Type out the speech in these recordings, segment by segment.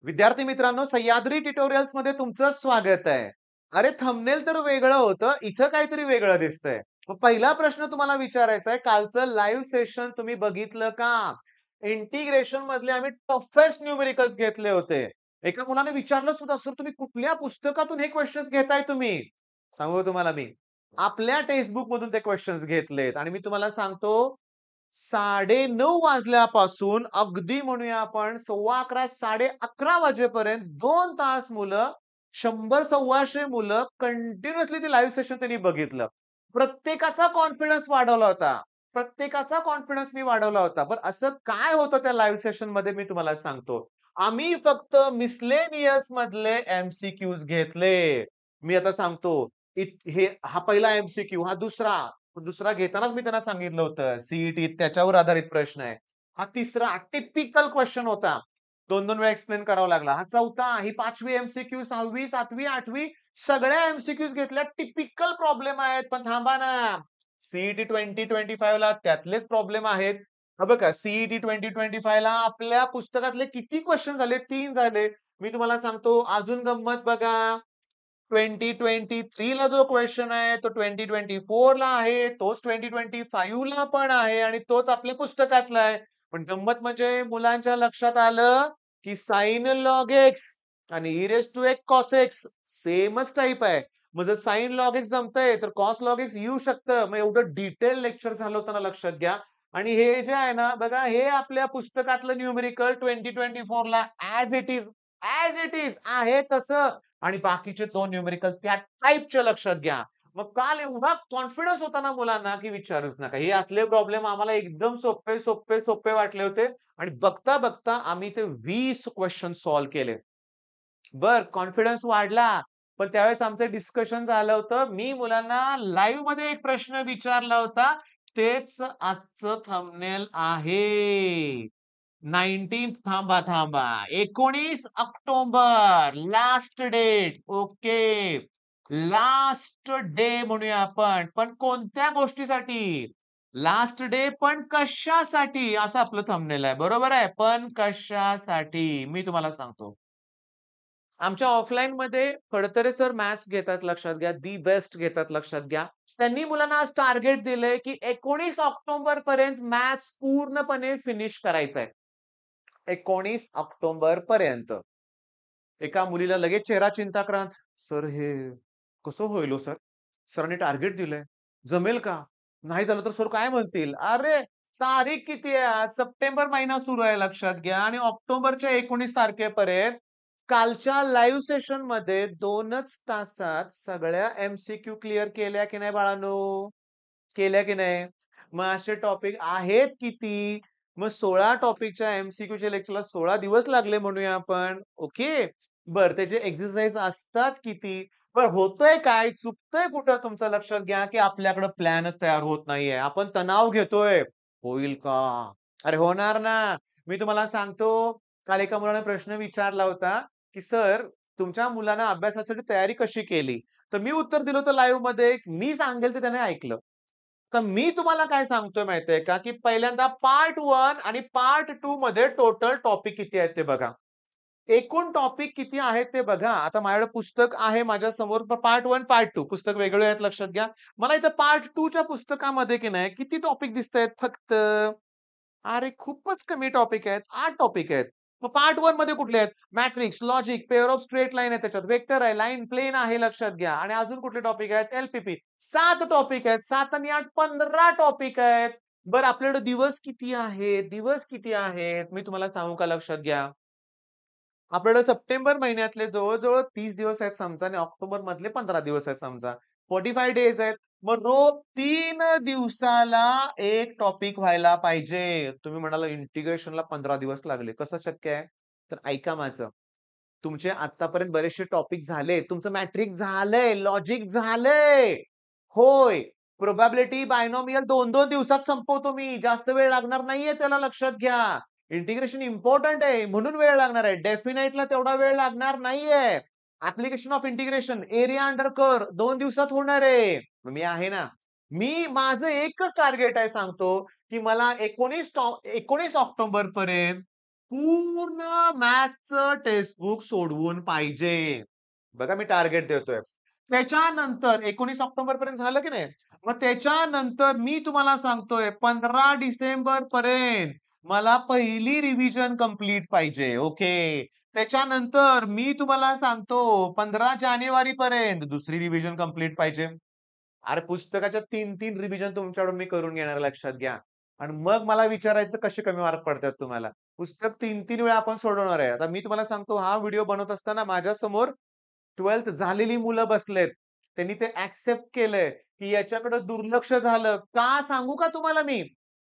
विद्यार्थी मित्रांनो, सह्याद्री ट्युटोरियल्स मध्ये तुमचं स्वागत आहे. अरे थंबनेल तर वेगळं होतं, इथं काहीतरी वेगळं दिसतंय. मग पहिला प्रश्न तुम्हाला विचारायचा आहे, कालचं लाईव्ह सेशन तुम्ही बघितलं का? इंटिग्रेशन मधले आम्ही टफेस्ट न्यूमेरिकल्स घेतले होते. एका मुलाने विचारलं सुद्धा, "सर तुम्ही कुठल्या पुस्तकातून हे क्वेश्चन्स घेताय तुम्ही?" सांगू तुम्हाला मी. आपल्या टेक्स्टबुक मधून ते क्वेश्चन्स घेतलेत आणि मी तुम्हाला सांगतो 9:30 वाजल्यापासून अगदी म्हणूया आपण 11:15 11:30 वाजेपर्यंत 2 तास मुलं 100-125 मुलं कंटिन्युअसली ते लाईव्ह सेशन त्यांनी बघितलं. प्रत्येकाचा कॉन्फिडन्स वाढवला होता. प्रत्येकाचा कॉन्फिडन्स मी वाढवला होता. पण असं काय होतं त्या लाईव्ह सेशनमध्ये मी तुम्हाला सांगतो. आम्ही फक्त मिसलेनियस मधले एम-सी-क्यूज घेतले. मी आता सांगतो. हे हा पहिला एम-सी-क्यू, हा दुसरा, दुसरा घेतानाच मी त्यांना सांगितलं होतं, सी त्याच्यावर आधारित प्रश्न आहे. हा तिसरा टिपिकल क्वेशन होता. 2-2 वेळा एक्सप्लेन करावा लागला. हा चौथा, ही 5वी एम-सी-क्यू, 6वी, 7वी, 8वी सगळ्या एम-सी-क्यूज घेतल्या. टिपिकल प्रॉब्लेम आहेत. पण थांबा ना. सी-ई-टी 2025 ला त्यातलेच प्रॉब्लेम आहेत. हे बघा, सी-ई-टी 2025 ला आपल्या पुस्तकातले किती क्वेशन झाले? 3 झाले. मी तुम्हाला सांगतो अजून गंमत बघा. 2023 ला जो क्वेशन आहे तो 2024 ला आहे, तोच 2025 ला पण आहे आणि तोच आपल्या पुस्तकातला आहे. पण गंमत म्हणजे मुलांच्या लक्षात आलं, की साइन लॉग एक्स आणि e raise to x cos x सेमच टाइप आहे. मग जर साइन लॉग एक्स जमतंय तर कॉस लॉग एक्स येऊ शकतं. मग एवढं डिटेल लेक्चर झालं होतं ना, लक्षात घ्या. आणि हे जे आहे ना बघा, हे आपल्या पुस्तकातलं न्यूमेरिकल 2024 ला ॲज इट इज आहे तसं आणि बाकीचे 2 न्यूमेरिकल त्या टाइपचे लक्षात घ्या. मग काल एवढा कॉन्फिडन्स होता ना मुलांना, की विचारूच नका. हे असले प्रॉब्लेम आम्हाला एकदम सोपे वाटले होते आणि बघता आम्ही ते 20 क्वेशन सॉल्व्ह केले. कॉन्फिडन्स वाढला. पण त्यावेळेस आमचं डिस्कशन झालं होतं. मी मुलांना लाईव्हमध्ये एक प्रश्न विचारला होता. तेच आजचं थंबनेल आहे. 19 थांबा. 19 October last date. Okay. Last day म्हणूया आपण. पण कोणत्या गोष्टीसाठी? लास्ट डे पण कशासाठी? असं आपलं थंबनेल आहे. बरोबर आहे. पण कशासाठी? मी तुम्हाला सांगतो. आमच्या ऑफलाईनमध्ये फडतरे सर मॅथ्स घेतात लक्षात घ्या. दी बेस्ट घेतात लक्षात घ्या. त्यांनी मुलांना आज टार्गेट दिलंय, की 19 ऑक्टोबर पर्यंत मॅथ्स पूर्णपणे फिनिश करायचंय. 19 ऑक्टोबर पर्यंत. एका मुलीला लगेच चेहरा चिंताक्रांत. "सर हे कसं होईल हो सर? सरांनी टार्गेट दिलंय. जमेल का? नाही झालं तर सर काय म्हणतील?" अरे तारीख किती आहे आज? सप्टेंबर महिना सुरू आहे लक्षात घ्या आणि ऑक्टोबरच्या 19 तारखेपर्यंत कालच्या लाईव्ह सेशनमध्ये 2च तासात सगळ्या एम-सी-क्यू क्लिअर केल्या की नाही बाळांनो? केल्या की नाही? मग असे टॉपिक आहेत किती? मग 16 टॉपिकच्या एम-सी-क्यूच्या लेक्चरला 16 दिवस लागले म्हणूया आपण. ओके. त्याचे एक्सरसाइज असतात किती? होतंय काय? चुकतंय कुठं तुमचं लक्षात घ्या, की आपल्याकडे प्लॅनच तयार होत नाहीये. आपण तणाव घेतोय. होईल का? अरे होणार ना. मी तुम्हाला सांगतो, काल एका मुलाने प्रश्न विचारला होता, की "सर, तुमच्या मुलानं अभ्यासासाठी तयारी कशी केली?" तर मी उत्तर दिलं होतं लाईव्हमध्ये. मी सांगेल ते त्याने ऐकलं. तर मी तुम्हाला काय सांगतोय माहितीये का, की पहिल्यांदा पार्ट 1 आणि पार्ट 2 मध्ये टोटल टॉपिक किती आहेत ते बघा. एकूण टॉपिक किती आहेत ते बघा. आता माझ्याकडे पुस्तक आहे माझ्यासमोर. पार्ट 1, पार्ट 2 पुस्तक वेगळे आहेत लक्षात घ्या. मला इथं पार्ट 2 च्या पुस्तकामध्ये की नाही किती टॉपिक दिसतायत फक्त? अरे खूपच कमी टॉपिक आहेत. 8 टॉपिक आहेत. मग पार्ट 1 मध्ये कुठले आहेत? Matrix, logic, pair of straight line आहे त्याच्यात, वेक्टर आहे, लाईन प्लेन आहे लक्षात घ्या आणि अजून कुठले टॉपिक आहेत? एल-पी-पी. 7 टॉपिक आहेत. 7 आणि 8 15 टॉपिक आहेत. आपल्याकडे दिवस किती आहेत? दिवस किती आहेत? मी तुम्हाला सांगू का लक्षात घ्या. आपल्याकडे सप्टेंबर महिन्यातले जवळ-जवळ 30 दिवस आहेत समजा आणि ऑक्टोबर मधले 15 दिवस आहेत समजा. 45 डेज आहेत. मग रोज 3 दिवसाला एक टॉपिक व्हायला पाहिजे. तुम्ही म्हणाला इंटिग्रेशनला 15 दिवस लागले. कसं शक्य आहे? तर ऐका माझं. तुमचे आत्तापर्यंत बरेचसे टॉपिक झाले. तुमचं मॅट्रिक्स झालंय, लॉजिक झालंय. होय. प्रोबॅबिलिटी, बायनॉमियल 2-2 दिवसात संपवतो मी. जास्त वेळ लागणार नाहीये त्याला लक्षात घ्या. इंटिग्रेशन इम्पोर्टंट आहे म्हणून वेळ लागणार आहे. डेफिनाइटला तेवढा वेळ लागणार नाहीये. Application of integration, area under curve 2 दिवसात होणार आहे. मी आहे ना. मी माझं एकच टार्गेट आहे सांगतो, की मला 19 ऑक्टोबर पर्यंत पूर्ण मॅथ्सचं टेक्स्टबुक सोडवून पाहिजे. बघा मी टार्गेट देतोय. त्याच्यानंतर 19 ऑक्टोबर पर्यंत झालं की नाही? मग त्याच्यानंतर मी तुम्हाला सांगतोय 15 डिसेंबर पर्यंत मला पहिली रिव्हिजन कंप्लीट पाहिजे. ओके. त्याच्यानंतर मी तुम्हाला सांगतो 15 जानेवारी पर्यंत दुसरी रिव्हिजन कंप्लीट पाहिजे. अरे पुस्तकाच्या 3-3 रिव्हिजन तुमच्याकडून मी करून घेणार लक्षात घ्या. आणि मग मला विचारायचं कसे कमी मार्क पडतात तुम्हाला. पुस्तक 3-3 वेळा आपण सोडवणार आहे. आता मी तुम्हाला सांगतो हा व्हिडिओ बनवत असताना माझ्यासमोर 12th झालेली मुलं बसलेत. त्यांनी ते एक्सेप्ट केलंय, की याच्याकडे दुर्लक्ष झालं. का सांगू का तुम्हाला मी?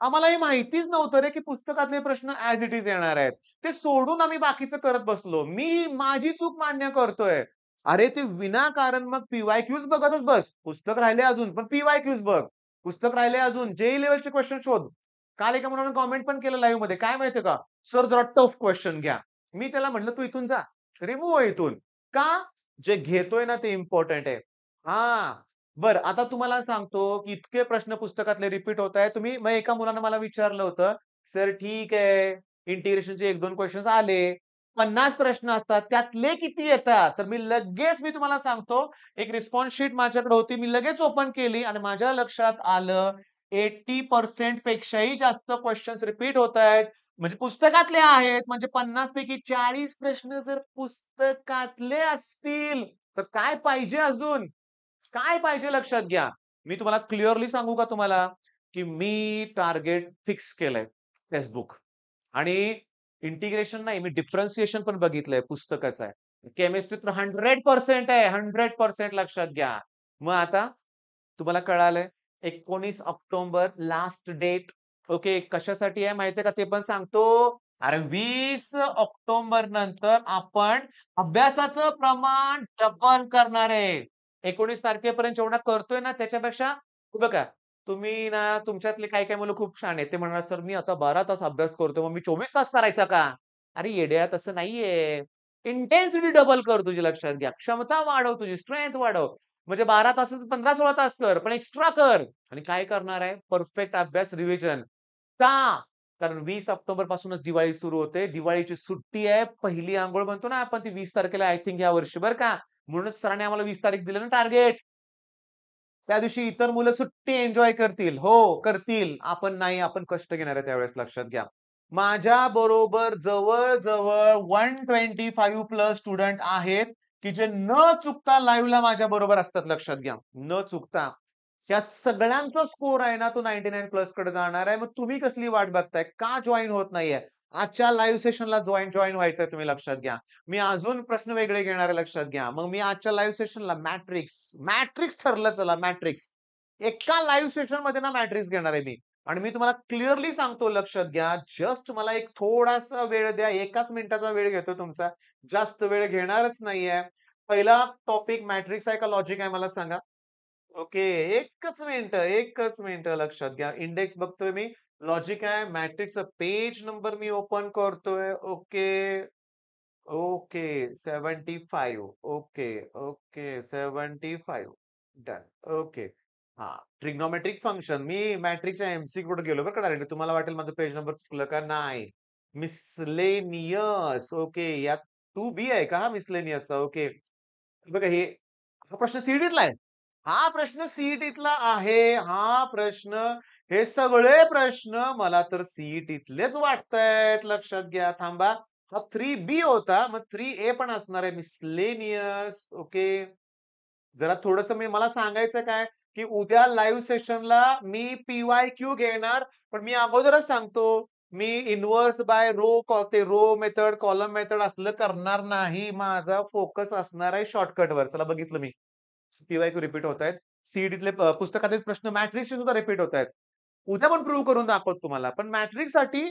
आम्हाला हे माहितीच नव्हतं रे, की पुस्तकातले प्रश्न ॲज इट इज येणार आहेत. ते सोडून आम्ही बाकीचं करत बसलो. मी माझी चूक मान्य करतोय. अरे ते विनाकारण मग पी-वाय-क्यूज बघतच बस. पुस्तक राहिले अजून, पण पी-वाय-क्यूज बघ. पुस्तक राहिले अजून, जेईई लेव्हलचे क्वेश्चन शोध. काल एका मुलाने कमेंट पण केलं लाईव्हमध्ये. काय माहितीये का? "सर जरा टफ क्वेश्चन घ्या." मी त्याला म्हटलं, "तू इथून जा. रिमूव्ह हो इथून." का? जे घेतोय ना ते इम्पोर्टंट आहे. हां. बरं आता तुम्हाला सांगतो, की इतके प्रश्न पुस्तकातले रिपीट होतायत. मग एका मुलानं मला विचारलं होतं, "सर ठीक आहे, इंटिग्रेशनचे 1-2 क्वेशन्स आले. 50 प्रश्न असतात. त्यातले किती येतात?" तर मी तुम्हाला सांगतो, एक रिस्पॉन्स शीट माझ्याकडे होती. मी लगेच ओपन केली आणि माझ्या लक्षात आलं 80% पेक्षाही जास्त क्वेशन्स रिपीट होतायत. म्हणजे पुस्तकातले आहेत. म्हणजे 50 पैकी 40 प्रश्न जर पुस्तकातले असतील, तर काय पाहिजे अजून? काय पाहिजे लक्षात घ्या. मी तुम्हाला क्लिअरली सांगू का तुम्हाला, की मी टार्गेट फिक्स केलंय टेक्स्टबुक आणि इंटिग्रेशन नाही, मी डिफरन्शिएशन पण बघितलंय पुस्तकाचं आहे. केमिस्ट्री तर 100% आहे. 100% लक्षात घ्या. मग आता तुम्हाला कळालंय 19 ऑक्टोबर लास्ट डेट. ओके. कशासाठी आहे माहितीये का? ते पण सांगतो. अरे 20 ऑक्टोबर नंतर आपण अभ्यासाचं प्रमाण डबल करणार आहे. 19 तारखेपर्यंत जेवढा करतोय ना त्याच्यापेक्षा हे बघा, तुम्ही ना तुमच्यातले काही-काही मुलं खूप शहाणे आहेत. ते म्हणणार, "सर मी आता 12 तास अभ्यास करतो, मग मी 24 तास करायचा का?" अरे येड्या तसं नाहीये. इंटेन्सिटी डबल कर तुझी लक्षात घ्या. क्षमता वाढव तुझी, स्ट्रेंथ वाढव. म्हणजे 12 तासाचं 15-16 तास कर, पण एक्स्ट्रा कर. आणि काय करणार आहे? परफेक्ट अभ्यास, रिव्हिजन. का? कारण 20 ऑक्टोबर पासूनच दिवाळी सुरू होते. दिवाळीची सुट्टी आहे. पहिली अंघोळ म्हणतो ना आपण ती 20 तारखेला आय थिंक यावर्षी बरं का. म्हणूनच सरांनी आम्हाला 20 तारीख दिलं ना टार्गेट. त्या दिवशी इतर मुलं सुट्टी एन्जॉय करतील. हो, करतील. आपण नाही, आपण कष्ट घेणार आहे त्यावेळेस लक्षात घ्या. माझ्याबरोबर जवळ-जवळ 125 प्लस स्टुडंट आहेत, की जे न चुकता लाईव्हला माझ्याबरोबर असतात लक्षात घ्या. न चुकता. या सगळ्यांचा स्कोर आहे ना तो 99 प्लस कडे जाणार आहे. मग तुम्ही कसली वाट बघताय? का जॉइन होत नाहीये? आजच्या लाईव्ह सेशनला जॉइन व्हायचंय तुम्ही लक्षात घ्या. मी अजून प्रश्न वेगळे घेणार आहे लक्षात घ्या. मग मी आजच्या लाईव्ह सेशनला मॅट्रिक्स ठरलं चला मॅट्रिक्स. एका लाईव्ह सेशनमध्ये ना मॅट्रिक्स घेणार आहे मी. आणि मी तुम्हाला क्लिअरली सांगतो लक्षात घ्या. जस्ट मला एक थोडासा वेळ द्या. 1च मिनिटाचा वेळ घेतो तुमचा. जास्त वेळ घेणारच नाहीये. पहिला टॉपिक मॅट्रिक्स आहे का लॉजिक आहे मला सांगा? ओके. एकच मिनिटं लक्षात घ्या. इंडेक्स बघतोय मी. लॉजिक आहे. मॅट्रिक्सचा पेज नंबर मी ओपन करतोय. Okay. Okay. 75 okay, okay. 75 done. Okay. हां. Trigonometric function. मी मॅट्रिक्सच्या एम-सी-क्यूकडे गेलो बरं का डायरेक्टली. तुम्हाला वाटेल माझं पेज नंबर चुकलं का? नाही. मिसलेनियस. ओके. यात 2बी आहे का हा मिसलेनियसचा? ओके. बघा हा प्रश्न सी-डी-तला आहे. हा प्रश्न सी-ई-टीतला आहे. हा प्रश्न हे सगळे प्रश्न मला तर सी-ई-टीतलेच वाटतायत. लक्षात घ्या. थांबा. हा 3बी होता. मग 3ए पण असणार आहे. मिसलेनियस. ओके. जरा थोडंसं मला सांगायचं काय, की उद्या लाईव्ह सेशनला मी पी-वाय-क्यू घेणार. पण मी अगोदरच सांगतो, मी इन्व्हर्स बाय ते रो मेथड, कॉलम मेथड असलं करणार नाही. माझा फोकस असणार आहे शॉर्टकटवर. चला बघितलं मी. पी-वाय-क्यू रिपीट होतायत. सी-ई-टीतले पुस्तकातील प्रश्न मॅट्रिक्सचे सुद्धा रिपीट होतायत. उद्या पण प्रूव्ह करून दाखवतो तुम्हाला. पण मॅट्रिक्ससाठी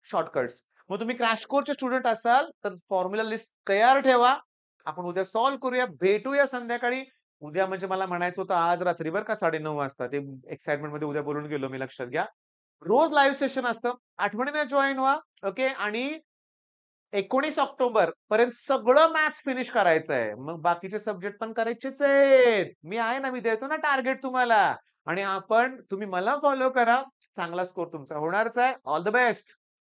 शॉर्टकट्स. मग तुम्ही क्रॅश कोर्सचे स्टुडंट असाल, तर फॉर्म्युला लिस्ट तयार ठेवा. आपण उद्या सॉल्व्ह करूया. भेटूया संध्याकाळी. उद्या म्हणजे मला म्हणायचं होतं आज रात्री बरं का 9:30 वाजता. ते एक्साइटमेंटमध्ये उद्या बोलून गेलो मी लक्षात घ्या. रोज लाईव्ह सेशन असतं. आठवणीने जॉइन व्हा. ओके. आणि 19 ऑक्टोबर पर्यंत सगळं मॅथ्स फिनिश करायचं आहे. मग बाकीचे सब्जेक्ट पण करायचेच आहेत. मी आहे ना, मी देतो ना टार्गेट तुम्हाला आणि तुम्ही मला फॉलो करा. चांगला स्कोर तुमचा होणारच आहे. All the best.